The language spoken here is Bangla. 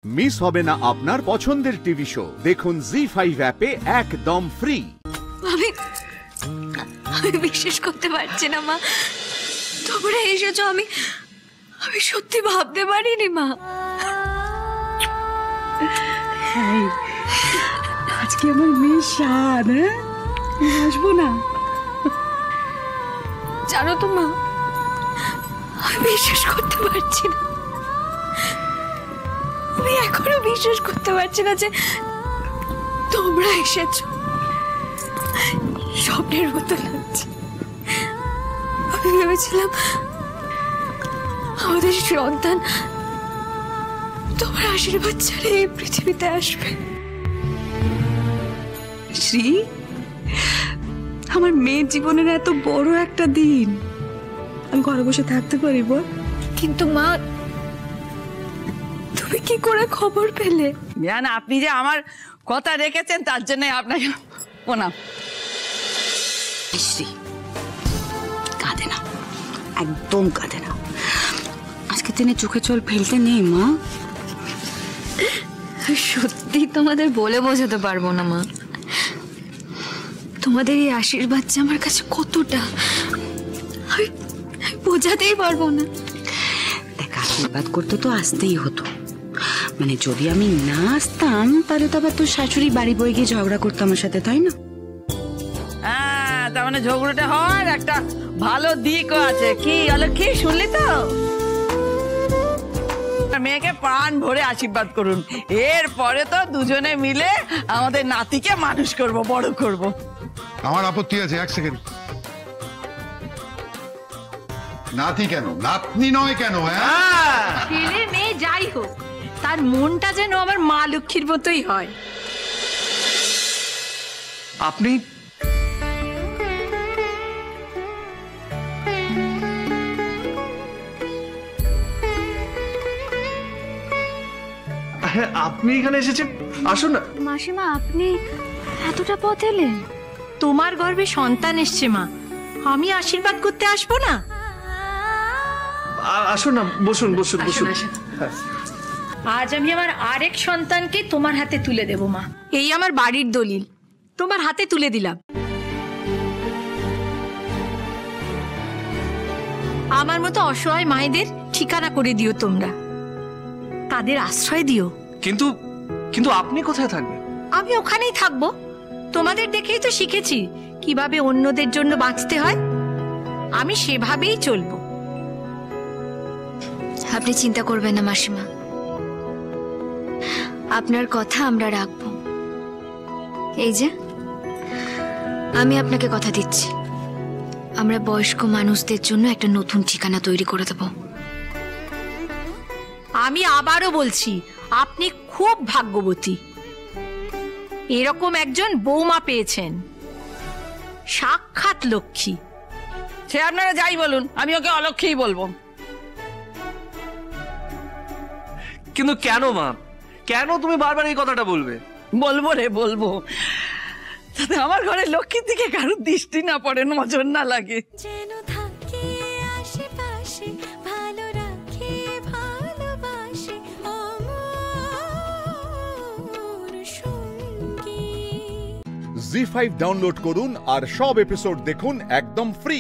মিস হবে না আপনার পছন্দের টিভি শো। দেখুন জি5 অ্যাপে একদম ফ্রি। আমি বিশ্বাস করতে পারছি না মা, তোমরা এসেছো। আমি সত্যি ভাবতে পারিনি মা। আজকে আমার মেয়ে শান, আসবো না? জানো তো মা, আমি বিশ্বাস করতে পারছি না। আমি এখনো বিশ্বাস করতে পারছি না যে তোমরা এসেছো। স্বপ্নের মতো লাগছে। আমি ভেবেছিলাম আমাদের সন্তান তোমার আশীর্বাদ ছাড়া এই পৃথিবীতে আসবে। শ্রী, আমার মেয়ের জীবনের এত বড় একটা দিন, আমি ঘরে বসে থাকতে পারি বল? কিন্তু মা, তুমি কি করে খবর পেলে? জান, আপনি যে আমার কথা রেখেছেন তার জন্য আপনাকে প্রণাম। শ্রী, কাঁদে না, একদম কাঁদে না। আজকে দিনে চোখে জল ফেলতে নেই মা। সত্যি তোমাদের বলে বোঝাতে পারবো না মা। তোমাদের এই আশীর্বাদ যে আমার কাছে কতটা, আমি বোঝাতেই পারবো না। দেখ, আশীর্বাদ করতে তো আসতেই হতো। মানে যদি আমি না আসতাম তাহলে তো আবার তোর শাশুড়ি বাড়ি বয়ে গিয়ে ঝগড়া করতো আমার সাথে, তাই না? হ্যাঁ, তার মানে ঝগড়াটা হওয়ার একটা ভালো দিকও আছে। কি অলক্ষী, শুনলি তো? মেয়েকে প্রাণ ভরে আশীর্বাদ করুন। এরপরে তো দুজনে মিলে আমাদের নাতিকে মানুষ করব, বড় করব। আমার আপত্তি আছে, এক সেকেন্ড। নাতি কেন, নাতনি নয় কেন? ছেলে মেয়ে যাই হোক, তার মনটা যেন আমার মা লক্ষ্মীর মতোই হয়। আপনি হ্যাঁ, আপনি এখানে এসেছেন, আসুন না। মাসিমা, আপনি এতটা পথ এলেন? তোমার গর্ভে সন্তান এসছে মা, আমি আশীর্বাদ করতে আসবো না? আসুন না, বসুন বসুন বসুন। আজ আমি আমার আরেক সন্তানকে তোমার হাতে তুলে দেব মা। এই আমার বাড়ির দলিল, তোমার হাতে তুলে দিলাম। আমার মতো অসহায় মায়েদের ঠিকানা করে দিও তোমরা, তাদের আশ্রয় দিও। কিন্তু কিন্তু আপনি কোথায় থাকবেন? আমি ওখানেই থাকবো। তোমাদের দেখেই তো শিখেছি কিভাবে অন্যদের জন্য বাঁচতে হয়, আমি সেভাবেই চলবো। আপনি চিন্তা করবেন না মাসিমা, আপনার কথা আমরা রাখবো। এই যে আমি আপনাকে কথা দিচ্ছি, আমরা বয়স্ক মানুষদের জন্য একটা নতুন ঠিকানা তৈরি করে দেব। আমি আবারও বলছি, আপনি খুব ভাগ্যবতী। এরকম একজন বৌমা পেয়েছেন, সাক্ষাৎ লক্ষ্মী। সে আপনারা যাই বলুন, আমি ওকে অলক্ষীই বলবো। কিন্তু কেন মা, কেন তুমি বারবার এই কথাটা বলবে? বলবো রে, বলবো, যাতে আমার ঘরে লক্ষ্মীর দিকে কারোর দৃষ্টি না পড়ে, নজর না লাগে। জি5 ডাউনলোড করুন আর সব এপিসোড দেখুন একদম ফ্রি।